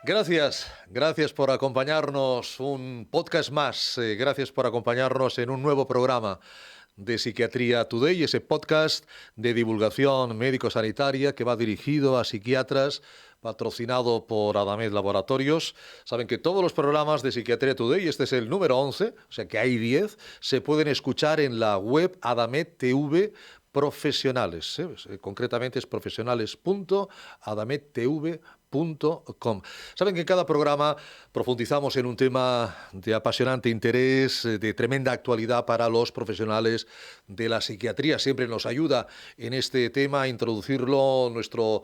Gracias por acompañarnos un podcast más. Gracias por acompañarnos en un nuevo programa de Psiquiatría Today, ese podcast de divulgación médico-sanitaria que va dirigido a psiquiatras, patrocinado por Adamed Laboratorios. Saben que todos los programas de Psiquiatría Today, este es el número 11, o sea que hay 10, se pueden escuchar en la web Adamed TV Profesionales. Concretamente es profesionales.adamedtv.com. Saben que en cada programa profundizamos en un tema de apasionante interés, de tremenda actualidad para los profesionales de la psiquiatría. Siempre nos ayuda en este tema a introducirlo nuestro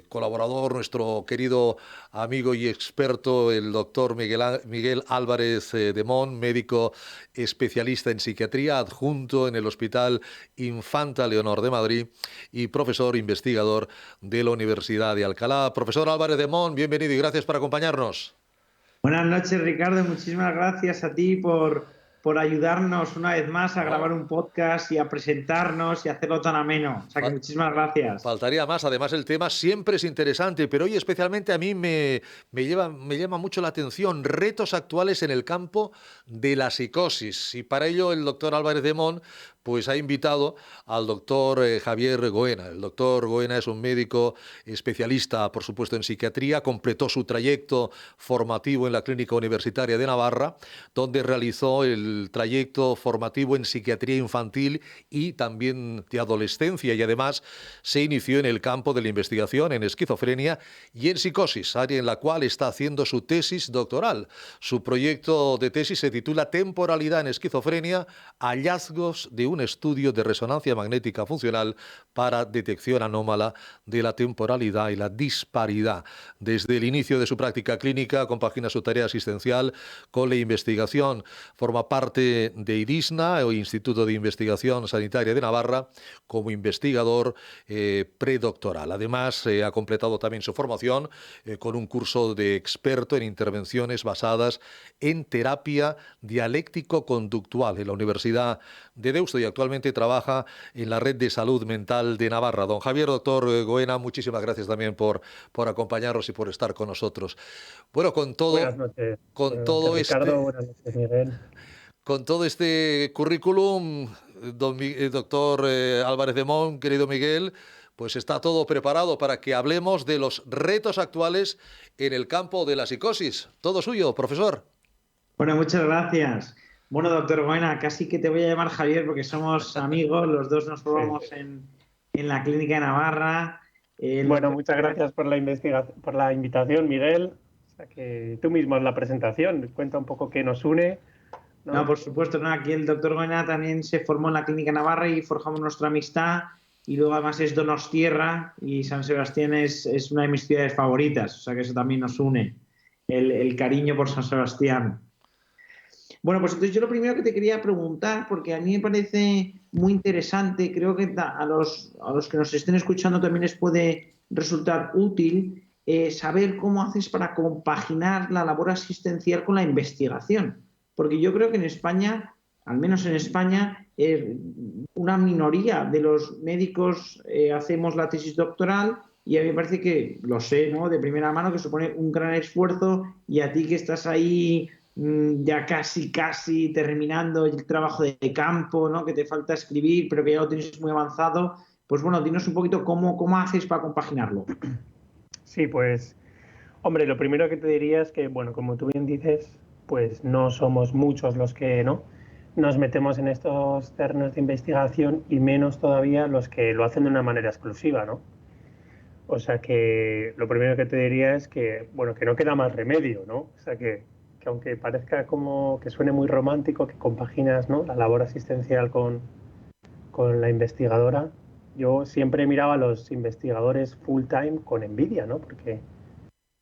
colaborador, nuestro querido amigo y experto, el doctor Miguel Álvarez de Mon, médico especialista en psiquiatría, adjunto en el Hospital Infanta Leonor de Madrid y profesor investigador de la Universidad de Alcalá. Profesor Álvarez de Mon, bienvenido y gracias por acompañarnos. Buenas noches, Ricardo. Muchísimas gracias a ti por ayudarnos una vez más a grabar un podcast y a presentarnos y hacerlo tan ameno. O sea que muchísimas gracias. Faltaría más. Además, el tema siempre es interesante, pero hoy especialmente a mí me llama mucho la atención retos actuales en el campo de la psicosis. Y para ello el doctor Álvarez de Mon pues ha invitado al doctor Javier Goena. El doctor Goena es un médico especialista, por supuesto, en psiquiatría. Completó su trayecto formativo en la Clínica Universitaria de Navarra, donde realizó el trayecto formativo en psiquiatría infantil y también de adolescencia, y además se inició en el campo de la investigación en esquizofrenia y en psicosis, área en la cual está haciendo su tesis doctoral. Su proyecto de tesis se titula Temporalidad en esquizofrenia, hallazgos de un estudio de resonancia magnética funcional para detección anómala de la temporalidad y la disparidad. Desde el inicio de su práctica clínica compagina su tarea asistencial con la investigación. Forma parte de IDISNA, o Instituto de Investigación Sanitaria de Navarra, como investigador predoctoral. Además, ha completado también su formación con un curso de experto en intervenciones basadas en terapia dialéctico-conductual en la Universidad de Deusto y actualmente trabaja en la Red de Salud Mental de Navarra. Don Javier, doctor Goena, muchísimas gracias también por acompañarnos y por estar con nosotros. Bueno, con todo, buenas noches, Ricardo, buenas noches, Miguel. Con todo este currículum, doctor Álvarez de Mon, querido Miguel, pues está todo preparado para que hablemos de los retos actuales en el campo de la psicosis. Todo suyo, profesor. Bueno, muchas gracias. Bueno, doctor Goena, casi que te voy a llamar Javier porque somos amigos, los dos nos formamos en la Clínica de Navarra. Bueno, muchas gracias por la invitación, Miguel. O sea, que tú mismo en la presentación, cuenta un poco qué nos une. No, por supuesto, no. Aquí el doctor Goena también se formó en la Clínica Navarra y forjamos nuestra amistad. Y luego además es Donostierra y San Sebastián es una de mis ciudades favoritas. O sea que eso también nos une, el cariño por San Sebastián. Bueno, pues entonces yo lo primero que te quería preguntar, porque a mí me parece muy interesante, creo que a los que nos estén escuchando también les puede resultar útil saber cómo haces para compaginar la labor asistencial con la investigación. Porque yo creo que en España, al menos en España, una minoría de los médicos hacemos la tesis doctoral y a mí me parece que, lo sé, ¿no?, de primera mano, que supone un gran esfuerzo, y a ti que estás ahí ya casi terminando el trabajo de campo, ¿no?, que te falta escribir, pero que ya lo tienes muy avanzado, pues bueno, dinos un poquito cómo haces para compaginarlo. Sí, pues, hombre, lo primero que te diría es que, bueno, como tú bien dices, pues no somos muchos los que nos metemos en estos terrenos de investigación, y menos todavía los que lo hacen de una manera exclusiva, ¿no? O sea que lo primero que te diría es que, bueno, que no queda más remedio, ¿no? O sea que aunque parezca como que suene muy romántico, que compaginas, ¿no?, la labor asistencial con la investigadora, yo siempre miraba a los investigadores full time con envidia, ¿no? Porque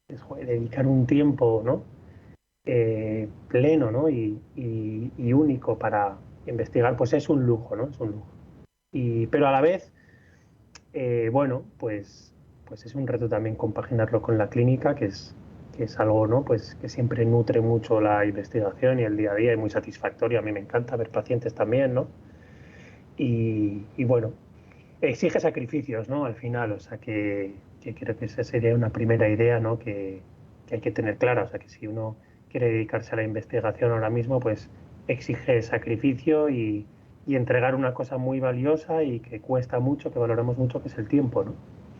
es, joder, dedicar un tiempo, ¿no?, pleno, ¿no?, y único para investigar, pues es un lujo, ¿no? Es un lujo. Pero a la vez, bueno, pues es un reto también compaginarlo con la clínica, que es algo, ¿no?, pues que siempre nutre mucho la investigación y el día a día, y muy satisfactorio. A mí me encanta ver pacientes también, ¿no? Y bueno, exige sacrificios, ¿no?, al final. O sea que creo que esa sería una primera idea, ¿no?, que hay que tener clara. O sea, que si uno quiere dedicarse a la investigación ahora mismo, pues exige sacrificio y entregar una cosa muy valiosa y que cuesta mucho, que valoramos mucho, que es el tiempo, ¿no?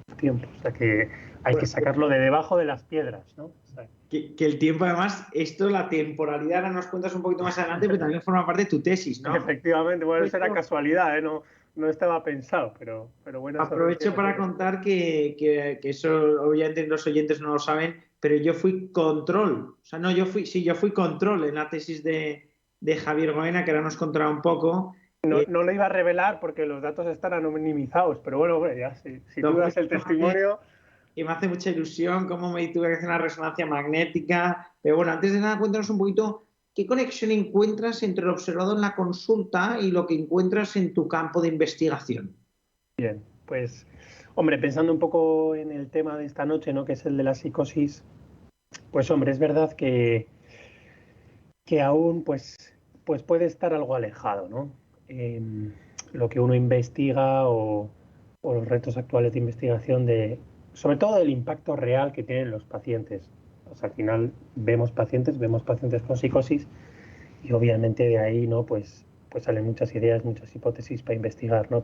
El tiempo. O sea, que hay que sacarlo de debajo de las piedras, ¿no? O sea, que el tiempo, además, esto, la temporalidad, ahora nos cuentas un poquito más adelante, pero también forma parte de tu tesis, ¿no? efectivamente, bueno, eso era casualidad, ¿eh? No estaba pensado, pero bueno, Aprovecho para contar que eso obviamente los oyentes no lo saben, pero yo fui control. O sea, no, yo fui control en la tesis de Javier Goena, que ahora nos contará un poco. No lo iba a revelar porque los datos están anonimizados, pero bueno, hombre, ya si Lo tú das fui el testimonio... y me hace mucha ilusión cómo me tuve que hacer una resonancia magnética. Pero bueno, antes de nada, cuéntanos un poquito qué conexión encuentras entre lo observado en la consulta y lo que encuentras en tu campo de investigación. Bien, pues, hombre, pensando un poco en el tema de esta noche, ¿no? Que es el de la psicosis, pues hombre, es verdad que aún pues puede estar algo alejado, ¿no? Lo que uno investiga o los retos actuales de investigación sobre todo del impacto real que tienen los pacientes. O sea, al final vemos pacientes con psicosis y obviamente de ahí, ¿no? Pues salen muchas ideas, muchas hipótesis para investigar, ¿no?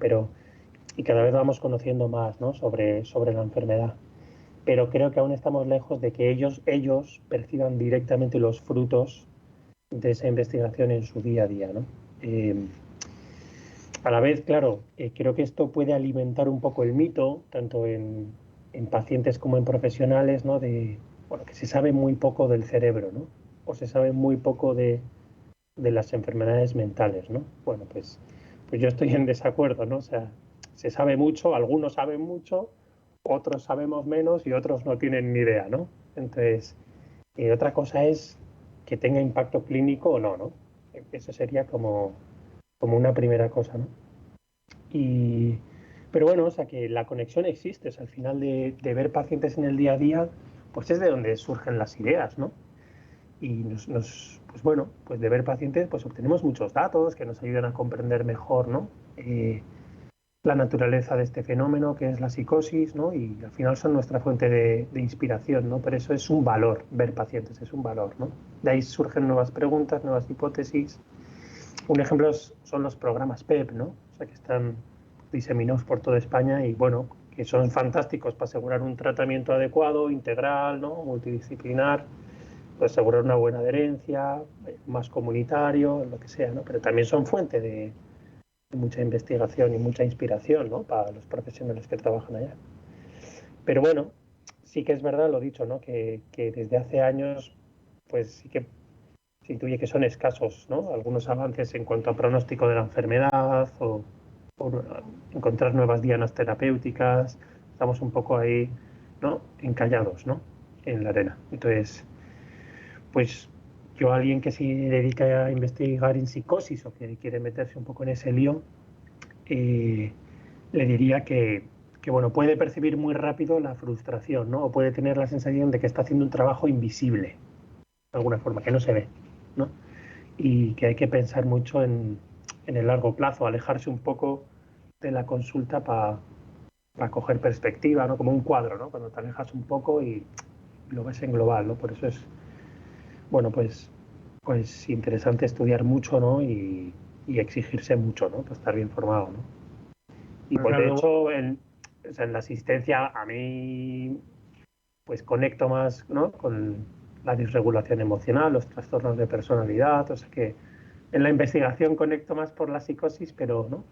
Y cada vez vamos conociendo más, ¿no? sobre la enfermedad. Pero creo que aún estamos lejos de que ellos perciban directamente los frutos de esa investigación en su día a día, ¿no? Eh, a la vez, claro, creo que esto puede alimentar un poco el mito, tanto en pacientes como en profesionales, ¿no? Bueno, que se sabe muy poco del cerebro, ¿no? O se sabe muy poco de las enfermedades mentales, ¿no? Bueno, pues yo estoy en desacuerdo, ¿no? O sea, se sabe mucho, algunos saben mucho, otros sabemos menos y otros no tienen ni idea, ¿no? Entonces, otra cosa es que tenga impacto clínico o no, ¿no? Eso sería como una primera cosa, ¿no? Y, pero bueno, o sea, que la conexión existe, o sea, al final de ver pacientes en el día a día, pues es de donde surgen las ideas, ¿no? Y pues bueno, pues de ver pacientes, pues obtenemos muchos datos que nos ayudan a comprender mejor, ¿no? La naturaleza de este fenómeno que es la psicosis, ¿no? Y al final son nuestra fuente de inspiración, ¿no? Pero eso es un valor, ver pacientes es un valor, ¿no? De ahí surgen nuevas preguntas, nuevas hipótesis. Un ejemplo son los programas PEP, ¿no? O sea, que están diseminados por toda España y, bueno, que son fantásticos para asegurar un tratamiento adecuado, integral, ¿no? Multidisciplinar, para asegurar una buena adherencia, más comunitario, lo que sea, ¿no? Pero también son fuente de mucha investigación y mucha inspiración, ¿no? Para los profesionales que trabajan allá. Pero bueno, sí que es verdad, lo dicho, ¿no? Que desde hace años, pues sí que se intuye que son escasos, ¿no? Algunos avances en cuanto a pronóstico de la enfermedad o encontrar nuevas dianas terapéuticas. Estamos un poco ahí, ¿no? Encallados, ¿no? En la arena. Entonces, pues yo a alguien que se dedica a investigar en psicosis o que quiere meterse un poco en ese lío, le diría que, bueno, puede percibir muy rápido la frustración, ¿no? O puede tener la sensación de que está haciendo un trabajo invisible, de alguna forma, que no se ve, ¿no? Y que hay que pensar mucho en el largo plazo, alejarse un poco de la consulta para coger perspectiva, ¿no? Como un cuadro, ¿no? Cuando te alejas un poco y lo ves en global, ¿no? Por eso es, bueno, pues interesante estudiar mucho, ¿no? Y exigirse mucho, ¿no? Para estar bien formado, ¿no? Y pues de hecho, o sea, en la asistencia a mí pues conecto más, ¿no? Con la disregulación emocional, los trastornos de personalidad, o sea que en la investigación conecto más por la psicosis, pero ¿no?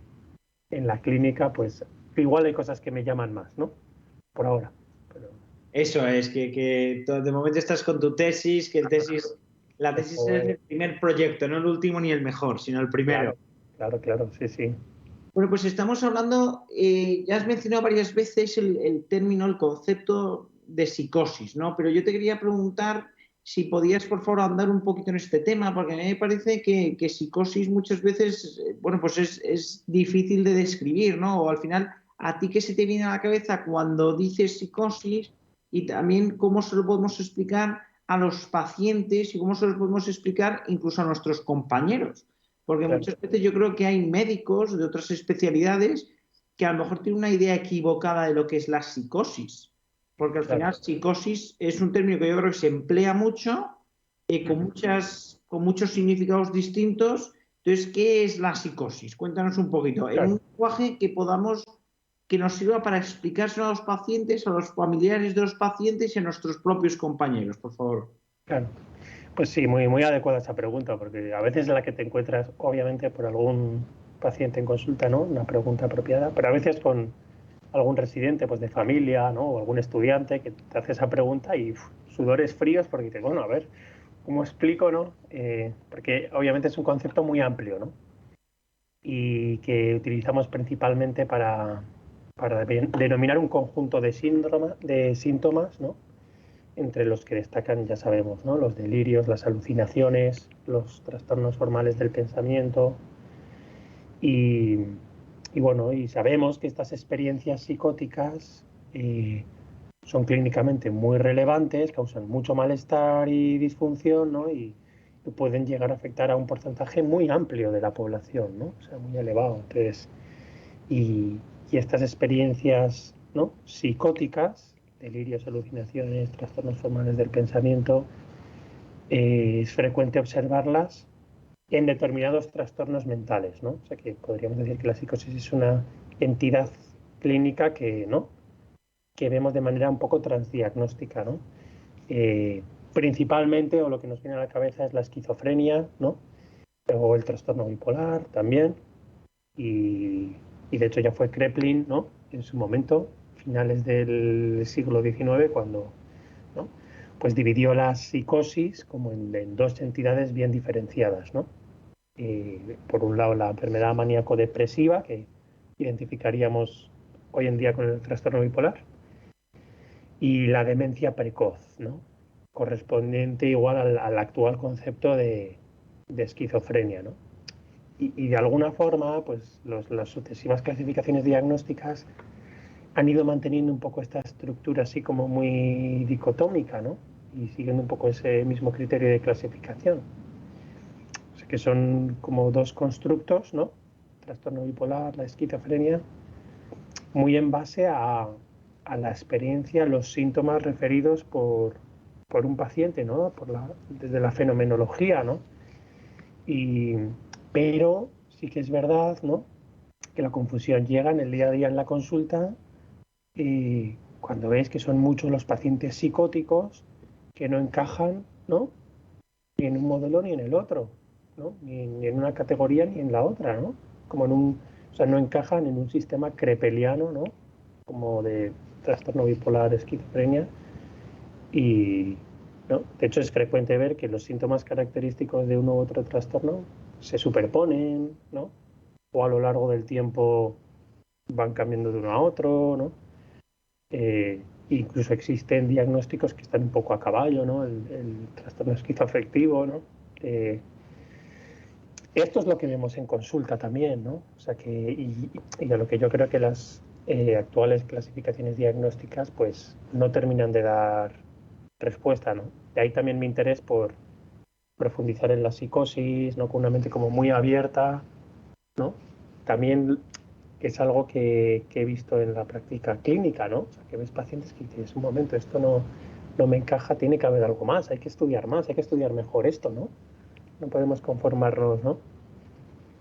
En la clínica pues igual hay cosas que me llaman más, ¿no? Por ahora. Pero... Eso es, que de momento estás con tu tesis, la tesis es el primer proyecto, no el último ni el mejor, sino el primero. Claro, sí, sí. Bueno, pues estamos hablando, ya has mencionado varias veces el término, el concepto de psicosis, ¿no? Pero yo te quería preguntar si podías, por favor, andar un poquito en este tema, porque a mí me parece que psicosis muchas veces, bueno, pues es difícil de describir, ¿no? O al final, ¿a ti qué se te viene a la cabeza cuando dices psicosis? Y también cómo se lo podemos explicar a los pacientes y cómo se lo podemos explicar incluso a nuestros compañeros. Porque Claro. muchas veces yo creo que hay médicos de otras especialidades que a lo mejor tienen una idea equivocada de lo que es la psicosis. porque al Claro. final psicosis es un término que yo creo que se emplea mucho, con muchos significados distintos. Entonces, ¿qué es la psicosis? Cuéntanos un poquito, en un Claro. lenguaje que nos sirva para explicárselo a los pacientes, a los familiares de los pacientes y a nuestros propios compañeros, por favor. Claro. Pues sí, muy, muy adecuada esa pregunta, porque a veces es la que te encuentras, obviamente, por algún paciente en consulta, ¿no? Una pregunta apropiada, pero a veces con algún residente, pues de familia, ¿no? O algún estudiante que te hace esa pregunta y sudores fríos porque dices, bueno, a ver, ¿cómo explico, no? Porque obviamente es un concepto muy amplio, ¿no? Y que utilizamos principalmente para denominar un conjunto de síntomas, ¿no? Entre los que destacan, ya sabemos, ¿no? Los delirios, las alucinaciones, los trastornos formales del pensamiento y, bueno, y sabemos que estas experiencias psicóticas son clínicamente muy relevantes, causan mucho malestar y disfunción, ¿no? Y pueden llegar a afectar a un porcentaje muy amplio de la población, ¿no? O sea, muy elevado. Entonces, y, y estas experiencias, ¿no? Psicóticas, delirios, alucinaciones, trastornos formales del pensamiento, es frecuente observarlas en determinados trastornos mentales, ¿no? O sea que podríamos decir que la psicosis es una entidad clínica que, ¿no? que vemos de manera un poco transdiagnóstica, ¿no? Principalmente, o lo que nos viene a la cabeza es la esquizofrenia, ¿no? O el trastorno bipolar también, y de hecho ya fue Kraepelin, ¿no? En su momento, finales del siglo XIX, cuando, ¿no? pues dividió la psicosis como en dos entidades bien diferenciadas, ¿no? Por un lado la enfermedad maníaco-depresiva, que identificaríamos hoy en día con el trastorno bipolar, y la demencia precoz, ¿no? Correspondiente igual al actual concepto de esquizofrenia, ¿no? Y de alguna forma, pues las sucesivas clasificaciones diagnósticas han ido manteniendo un poco esta estructura así como muy dicotómica, ¿no? Y siguiendo un poco ese mismo criterio de clasificación. O sea, que son como dos constructos, ¿no? El trastorno bipolar, la esquizofrenia, muy en base a la experiencia, los síntomas referidos por un paciente, ¿no? Desde la fenomenología, ¿no? Y, pero sí que es verdad, ¿no? que la confusión llega en el día a día en la consulta y cuando ves que son muchos los pacientes psicóticos que no encajan, ¿no? Ni en un modelo ni en el otro, ¿no? Ni en una categoría ni en la otra, ¿no? Como o sea, no encajan en un sistema krepeliano, ¿no? Como de trastorno bipolar, esquizofrenia y, ¿no? De hecho es frecuente ver que los síntomas característicos de uno u otro trastorno se superponen, ¿no? O a lo largo del tiempo van cambiando de uno a otro, ¿no? Incluso existen diagnósticos que están un poco a caballo, ¿no? El trastorno esquizoafectivo, ¿no? Esto es lo que vemos en consulta también, ¿no? O sea que, y a lo que yo creo que las actuales clasificaciones diagnósticas pues no terminan de dar respuesta, ¿no? De ahí también mi interés por profundizar en la psicosis, ¿no? Con una mente como muy abierta, ¿no? También es algo que he visto en la práctica clínica, ¿no? O sea, que ves pacientes que dices, un momento, esto no me encaja, tiene que haber algo más, hay que estudiar más, hay que estudiar mejor esto, ¿no? No podemos conformarnos, ¿no?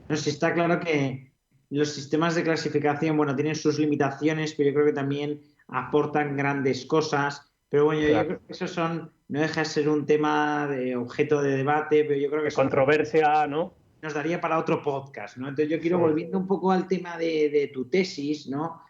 No sé, está claro que los sistemas de clasificación, bueno, tienen sus limitaciones, pero yo creo que también aportan grandes cosas. Pero bueno, yo Claro. creo que eso no deja de ser un tema de objeto de debate, pero yo creo que De eso controversia, ¿no? nos daría para otro podcast, ¿no? Entonces yo quiero, Sí. volviendo un poco al tema de tu tesis, ¿no?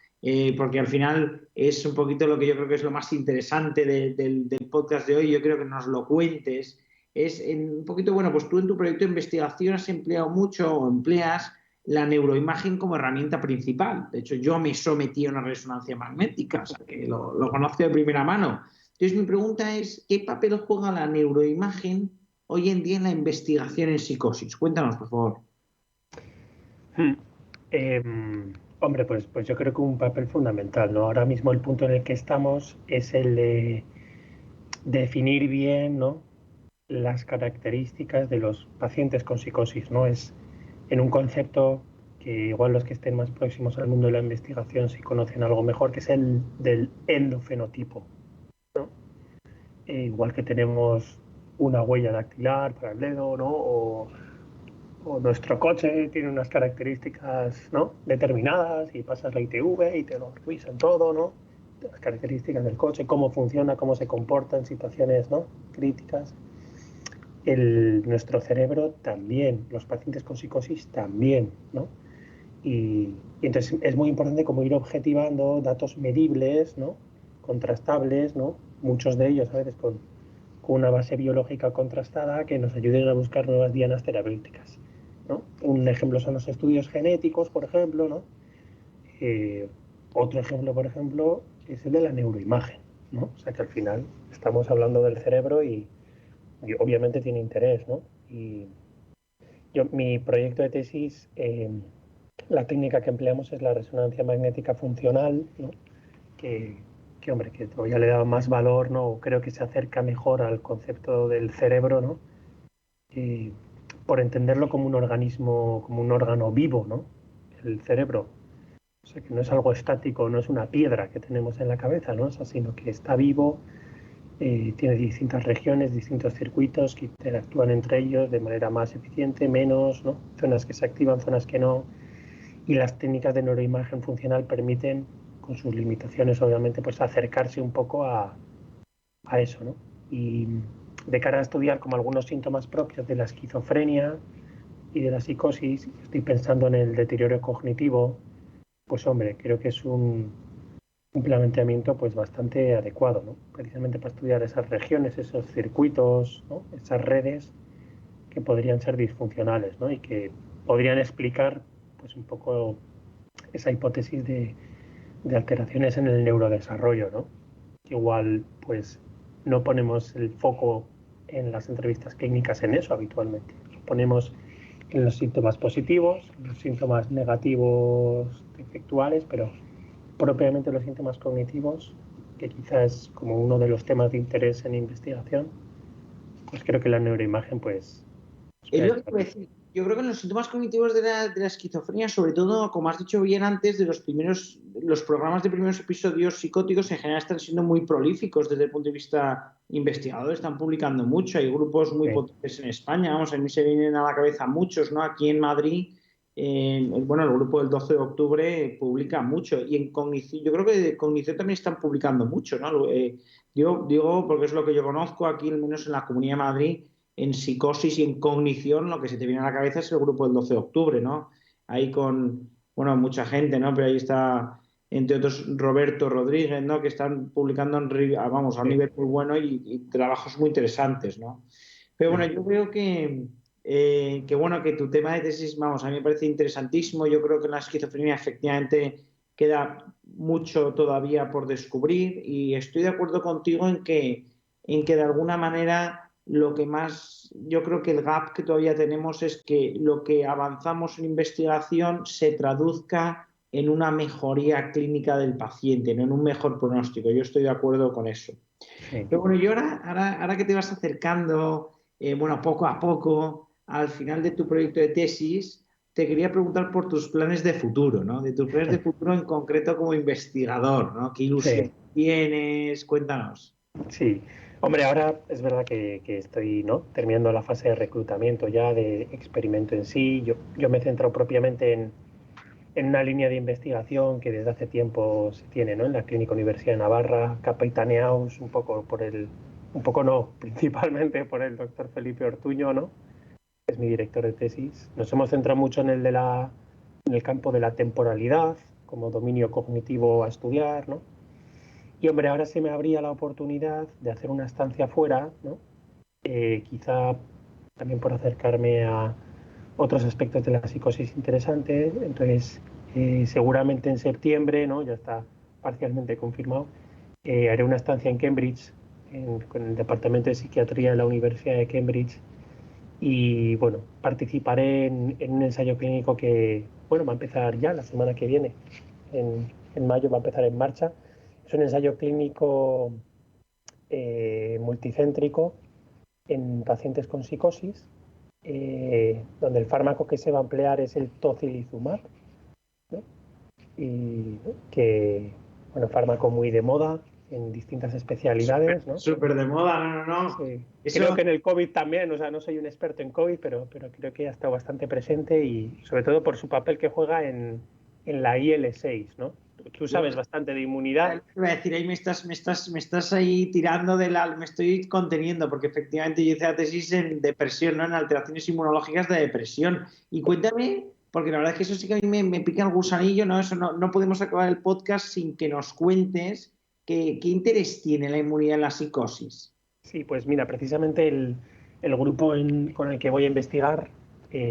Porque al final es un poquito lo que yo creo que es lo más interesante del podcast de hoy, yo creo que nos lo cuentes, es un poquito, bueno, pues tú en tu proyecto de investigación has empleado mucho o empleas la neuroimagen como herramienta principal. De hecho, yo me sometí a una resonancia magnética, o sea, que lo conozco de primera mano. Entonces mi pregunta es, ¿qué papel juega la neuroimagen hoy en día en la investigación en psicosis? Cuéntanos, por favor. Hmm. Eh, Hombre, pues yo creo que un papel fundamental, ¿no? Ahora mismo el punto en el que estamos es el de definir bien, ¿no? las características de los pacientes con psicosis, ¿no? Es en un concepto que igual los que estén más próximos al mundo de la investigación sí conocen algo mejor, que es el del endofenotipo, igual que tenemos una huella dactilar para el dedo, ¿no? O nuestro coche tiene unas características, ¿no?, determinadas, y pasas la ITV y te lo revisan todo, ¿no? Las características del coche, cómo funciona, cómo se comporta en situaciones, ¿no?, críticas. Nuestro cerebro también, los pacientes con psicosis también, ¿no? Y entonces es muy importante como ir objetivando datos medibles, ¿no?, contrastables, ¿no?, muchos de ellos a veces con una base biológica contrastada que nos ayuden a buscar nuevas dianas terapéuticas, ¿no? Un ejemplo son los estudios genéticos, por ejemplo, ¿no? Eh, Otro ejemplo, por ejemplo, es el de la neuroimagen, ¿no? O sea que al final estamos hablando del cerebro y obviamente tiene interés, ¿no? Y mi proyecto de tesis, la técnica que empleamos es la resonancia magnética funcional, ¿no? que, hombre, que todavía le da más valor, ¿no? Creo que se acerca mejor al concepto del cerebro, ¿no? Y por entenderlo como un organismo, como un órgano vivo, ¿no? El cerebro. O sea, que no es algo estático, no es una piedra que tenemos en la cabeza, ¿no? O sea, sino que está vivo, tiene distintas regiones, distintos circuitos que interactúan entre ellos de manera más eficiente, menos, ¿no? Zonas que se activan, zonas que no. Y las técnicas de neuroimagen funcional permiten, con sus limitaciones obviamente, pues acercarse un poco a eso, ¿no? Y de cara a estudiar como algunos síntomas propios de la esquizofrenia y de la psicosis, estoy pensando en el deterioro cognitivo, pues hombre, creo que es un planteamiento pues bastante adecuado, ¿no? Precisamente para estudiar esas regiones, esos circuitos, ¿no?, esas redes que podrían ser disfuncionales, ¿no?, y que podrían explicar pues un poco esa hipótesis de alteraciones en el neurodesarrollo, ¿no? Igual pues no ponemos el foco en las entrevistas clínicas en eso habitualmente. Lo ponemos en los síntomas positivos, en los síntomas negativos defectuales, pero propiamente los síntomas cognitivos, que quizás es como uno de los temas de interés en investigación, pues creo que la neuroimagen pues Es puede lo que estar. te voy a decir. Yo creo que en los síntomas cognitivos de la esquizofrenia, sobre todo, como has dicho bien antes, los programas de primeros episodios psicóticos en general están siendo muy prolíficos desde el punto de vista investigador, están publicando mucho, hay grupos muy Sí, potentes en España, vamos, a mí se vienen a la cabeza muchos, ¿no? Aquí en Madrid, bueno, el grupo del 12 de octubre publica mucho, y en cognición, yo creo que de cognición también están publicando mucho, ¿no? Yo digo, porque es lo que yo conozco aquí, al menos en la Comunidad de Madrid, en psicosis y en cognición, lo que se te viene a la cabeza es el grupo del 12 de octubre, ¿no? Ahí con, bueno, mucha gente, ¿no? Pero ahí está, entre otros, Roberto Rodríguez, ¿no? Que están publicando, vamos, a un sí, nivel muy bueno y trabajos muy interesantes, ¿no? Pero bueno, yo creo que, bueno, que tu tema de tesis, vamos, a mí me parece interesantísimo. Yo creo que en la esquizofrenia efectivamente queda mucho todavía por descubrir y estoy de acuerdo contigo en que de alguna manera lo que más, yo creo que el gap que todavía tenemos es que lo que avanzamos en investigación se traduzca en una mejoría clínica del paciente, no en un mejor pronóstico. Yo estoy de acuerdo con eso. sí. Pero bueno, y ahora que te vas acercando, bueno, poco a poco al final de tu proyecto de tesis, te quería preguntar por tus planes de futuro, ¿no? De tus planes de futuro en concreto como investigador, ¿no? ¿Qué ilusión Sí. tienes? Cuéntanos. Sí, hombre, ahora es verdad que estoy, ¿no?, terminando la fase de reclutamiento ya, de experimento en sí. Yo me he centrado propiamente en una línea de investigación que desde hace tiempo se tiene, ¿no?, en la Clínica Universidad de Navarra, capitaneados un poco un poco no, principalmente por el doctor Felipe Ortuño, ¿no?, que es mi director de tesis. Nos hemos centrado mucho en en el campo de la temporalidad como dominio cognitivo a estudiar, ¿no? Y hombre, ahora se me abría la oportunidad de hacer una estancia fuera, ¿no? Quizá también por acercarme a otros aspectos de la psicosis interesantes. Entonces, seguramente en septiembre, ¿no?, ya está parcialmente confirmado, haré una estancia en Cambridge, con el Departamento de Psiquiatría de la Universidad de Cambridge. Y bueno, participaré en un ensayo clínico que, bueno, va a empezar ya la semana que viene. En mayo va a empezar en marcha. Es un ensayo clínico multicéntrico en pacientes con psicosis, donde el fármaco que se va a emplear es el tocilizumab, ¿no? Y que, bueno, fármaco muy de moda, en distintas especialidades, ¿no? Súper de moda, no. Sí. Eso... Creo que en el COVID también, o sea, no soy un experto en COVID, pero creo que ha estado bastante presente y sobre todo por su papel que juega en la IL-6, ¿no? Tú sabes bastante de inmunidad. Iba a decir, ahí me estás ahí tirando me estoy conteniendo, porque efectivamente yo hice la tesis en depresión, ¿no? En alteraciones inmunológicas de depresión. Y cuéntame, porque la verdad es que eso sí que a mí me pica el gusanillo, ¿no? Eso no podemos acabar el podcast sin que nos cuentes qué interés tiene la inmunidad en la psicosis. Sí, pues mira, precisamente el grupo con el que voy a investigar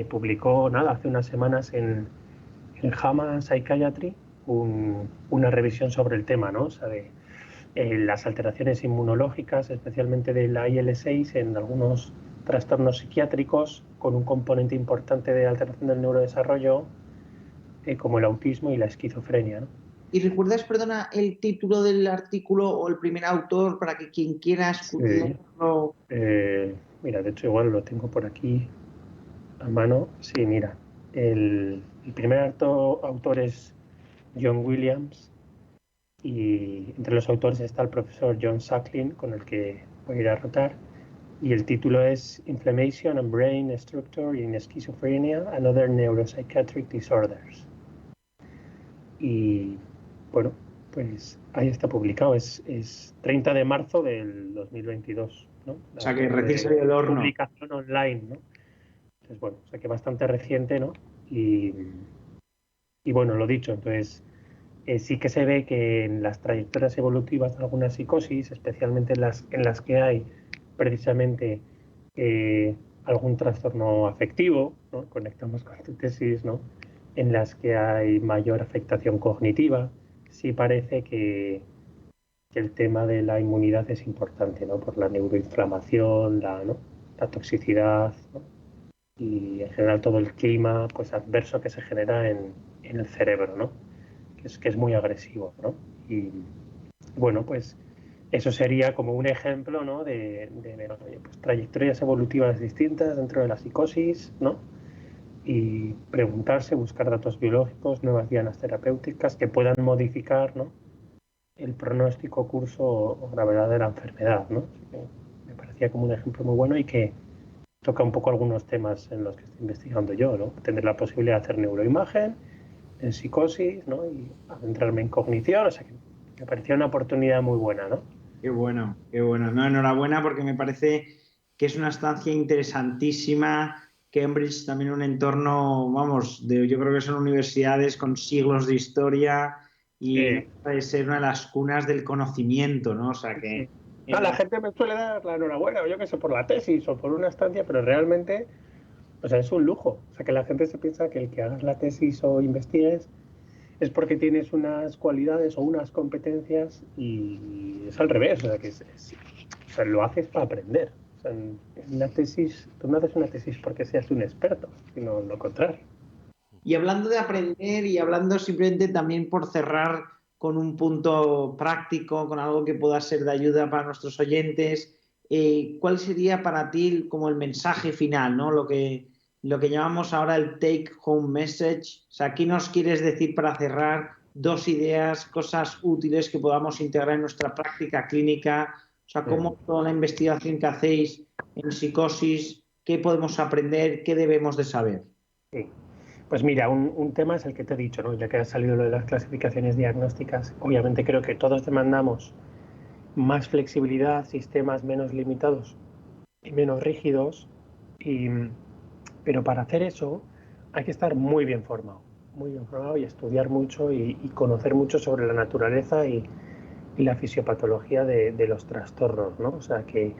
publicó, hace unas semanas en JAMA Psychiatry una revisión sobre el tema, ¿no? O sea, de las alteraciones inmunológicas, especialmente de la IL-6 en algunos trastornos psiquiátricos con un componente importante de alteración del neurodesarrollo, como el autismo y la esquizofrenia, ¿no? ¿Y recuerdas, perdona, el título del artículo o el primer autor para que quien quiera escucharlo? Mira, de hecho igual lo tengo por aquí a mano. Sí, mira, el primer autor es John Williams y entre los autores está el profesor John Suckling, con el que voy a ir a rotar, y el título es Inflammation and Brain Structure in Schizophrenia and Other Neuropsychiatric Disorders. Y bueno, pues ahí está publicado, es 30 de marzo del 2022, ¿no? O sea, que recién salió del horno. Publicación online, ¿no? Entonces, bueno, o sea que bastante reciente, ¿no? Y bueno, lo dicho, entonces sí que se ve que en las trayectorias evolutivas de algunas psicosis, especialmente en las que hay precisamente algún trastorno afectivo, ¿no? Conectamos con tu tesis, ¿no? En las que hay mayor afectación cognitiva, sí parece que el tema de la inmunidad es importante, ¿no? Por la neuroinflamación, la toxicidad, ¿no? Y en general todo el clima pues adverso que se genera en el cerebro, ¿no? Que es muy agresivo, ¿no? Y bueno, pues eso sería como un ejemplo, ¿no? de pues, trayectorias evolutivas distintas dentro de la psicosis, ¿no? Y preguntarse, buscar datos biológicos, nuevas dianas terapéuticas que puedan modificar, ¿no? El pronóstico, curso o gravedad de la enfermedad, ¿no? Me parecía como un ejemplo muy bueno y que toca un poco algunos temas en los que estoy investigando yo, ¿no? Tener la posibilidad de hacer neuroimagen en psicosis, ¿no? Y adentrarme en cognición, o sea que me parecía una oportunidad muy buena, ¿no? Qué bueno, qué bueno. No, enhorabuena porque me parece que es una estancia interesantísima. Cambridge también un entorno, vamos, yo creo que son universidades con siglos de historia y no puede ser una de las cunas del conocimiento, ¿no? O sea que... La gente me suele dar la enhorabuena, o yo qué sé, por la tesis o por una estancia, pero realmente, o sea, es un lujo. O sea, que la gente se piensa que el que hagas la tesis o investigues es porque tienes unas cualidades o unas competencias y es al revés, o sea, o sea, lo haces para aprender. O sea, en la tesis, tú no haces una tesis porque seas un experto, sino lo contrario. Y hablando de aprender y hablando simplemente también por cerrar con un punto práctico, con algo que pueda ser de ayuda para nuestros oyentes, ¿cuál sería para ti como el mensaje final, ¿no? Lo que llamamos ahora el take home message. O sea, ¿qué nos quieres decir para cerrar? 2 ideas, cosas útiles que podamos integrar en nuestra práctica clínica. O sea, cómo toda la investigación que hacéis en psicosis, qué podemos aprender, qué debemos de saber. Sí. Pues mira, un tema es el que te he dicho, ¿no? Ya que ha salido lo de las clasificaciones diagnósticas, obviamente creo que todos demandamos más flexibilidad, sistemas menos limitados y menos rígidos, pero para hacer eso hay que estar muy bien formado y estudiar mucho y conocer mucho sobre la naturaleza y la fisiopatología de los trastornos, ¿no? O sea, que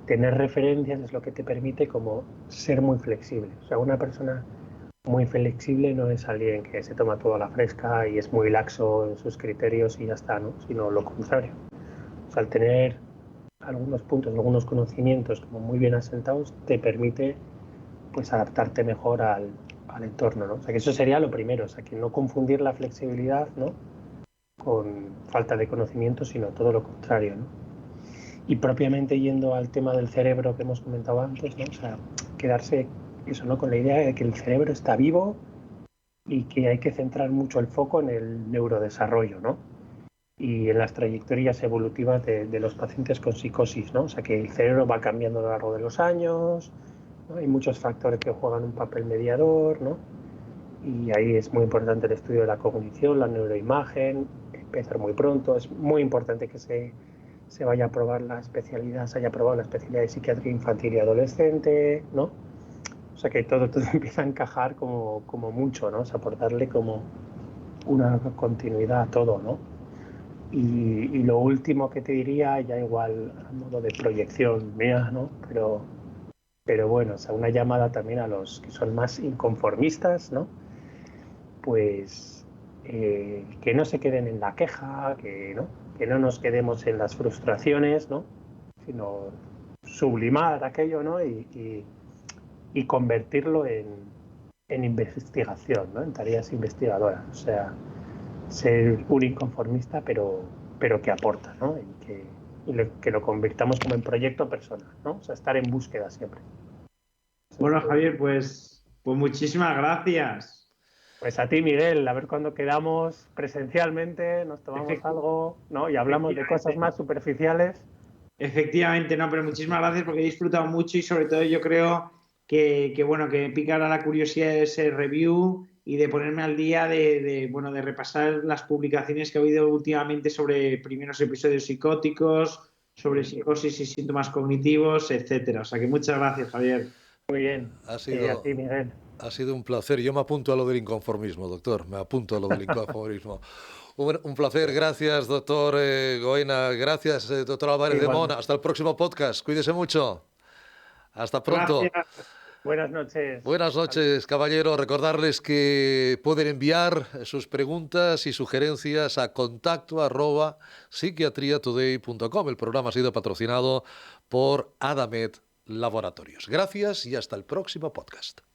tener referencias es lo que te permite como ser muy flexible. O sea, una persona muy flexible no es alguien que se toma todo a la fresca y es muy laxo en sus criterios y ya está, ¿no? Sino lo contrario. O sea, al tener algunos puntos, algunos conocimientos como muy bien asentados, te permite pues adaptarte mejor al entorno, ¿no? O sea, que eso sería lo primero, o sea, que no confundir la flexibilidad, ¿no? Con falta de conocimiento, sino todo lo contrario, ¿no? Y propiamente yendo al tema del cerebro que hemos comentado antes, ¿no? O sea, quedarse eso, ¿no? Con la idea de que el cerebro está vivo y que hay que centrar mucho el foco en el neurodesarrollo, ¿no? y en las trayectorias evolutivas de los pacientes con psicosis, ¿no? O sea, que el cerebro va cambiando a lo largo de los años, ¿no? Hay muchos factores que juegan un papel mediador, ¿no? Y ahí es muy importante el estudio de la cognición, la neuroimagen, empezar muy pronto. Es muy importante que se vaya a probar la especialidad, se haya probado la especialidad de psiquiatría infantil y adolescente, ¿no? O sea, que todo empieza a encajar como mucho, ¿no? O sea, por darle como una continuidad a todo, ¿no? Y lo último que te diría, ya igual a modo de proyección mía, ¿no? Pero bueno, o sea, una llamada también a los que son más inconformistas, ¿no? Pues que no se queden en la queja, que no nos quedemos en las frustraciones, ¿no? Sino sublimar aquello, ¿no? Y convertirlo en investigación, ¿no? En tareas investigadoras. O sea, ser un inconformista, pero que aporta, ¿no? Que lo convirtamos como en proyecto personal, ¿no? O sea, estar en búsqueda siempre. Bueno, Javier, pues muchísimas gracias. Pues a ti, Miguel, a ver cuándo quedamos presencialmente, nos tomamos algo, ¿no? Y hablamos de cosas más superficiales. Efectivamente, no, pero muchísimas gracias porque he disfrutado mucho y sobre todo yo creo que bueno, que picara la curiosidad de ese review y de ponerme al día de repasar las publicaciones que he oído últimamente sobre primeros episodios psicóticos, sobre psicosis y síntomas cognitivos, etcétera. O sea que muchas gracias, Javier. Muy bien. Ha A ti, Miguel. Ha sido un placer. Yo me apunto a lo del inconformismo, doctor. Me apunto a lo del inconformismo. Un placer. Gracias, doctor Goena. Gracias, doctor Álvarez de Mon. Hasta el próximo podcast. Cuídese mucho. Hasta pronto. Gracias. Buenas noches. Buenas noches, caballero. Recordarles que pueden enviar sus preguntas y sugerencias a contacto@psiquiatriatoday.com. El programa ha sido patrocinado por Adamed Laboratorios. Gracias y hasta el próximo podcast.